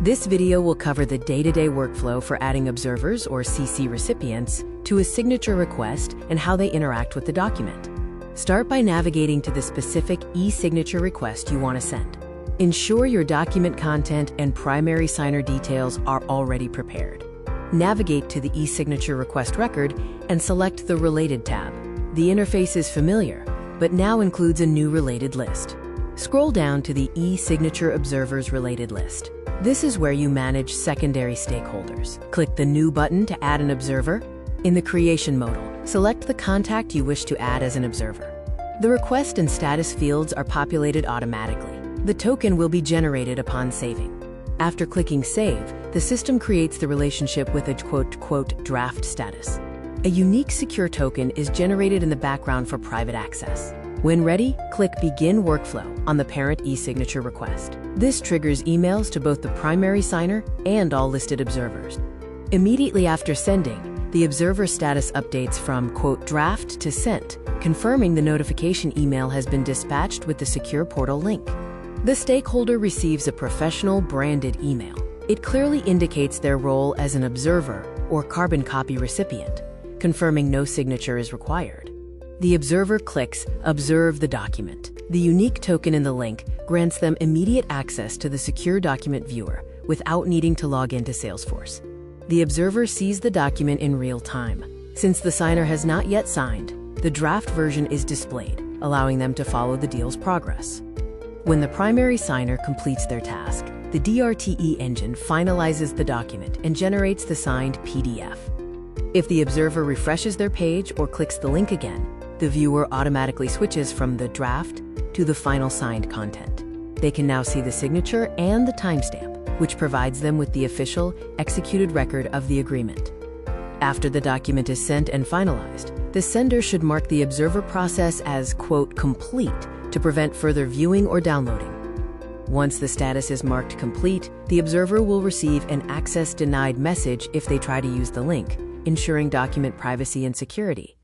This video will cover the day-to-day workflow for adding observers or CC recipients to a signature request and how they interact with the document. Start by navigating to the specific e-signature request you want to send. Ensure your document content and primary signer details are already prepared. Navigate to the e-signature request record and select the Related tab. The interface is familiar, but now includes a new related list. Scroll down to the e-signature observers related list. This is where you manage secondary stakeholders. Click the New button to add an observer. In the Creation modal, select the contact you wish to add as an observer. The request and status fields are populated automatically. The token will be generated upon saving. After clicking Save, the system creates the relationship with a "draft status." A unique secure token is generated in the background for private access. When ready, click Begin Workflow on the parent e-signature request. This triggers emails to both the primary signer and all listed observers. Immediately after sending, the observer status updates from "draft" to "sent," confirming the notification email has been dispatched with the secure portal link. The stakeholder receives a professional branded email. It clearly indicates their role as an observer or carbon copy recipient, confirming no signature is required. The observer clicks Observe the document. The unique token in the link grants them immediate access to the secure document viewer without needing to log into Salesforce. The observer sees the document in real time. Since the signer has not yet signed, the draft version is displayed, allowing them to follow the deal's progress. When the primary signer completes their task, the DRTE engine finalizes the document and generates the signed PDF. If the observer refreshes their page or clicks the link again, the viewer automatically switches from the draft to the final signed content. They can now see the signature and the timestamp, which provides them with the official, executed record of the agreement. After the document is sent and finalized, the sender should mark the observer process as "complete" to prevent further viewing or downloading. Once the status is marked complete, the observer will receive an access denied message if they try to use the link, ensuring document privacy and security.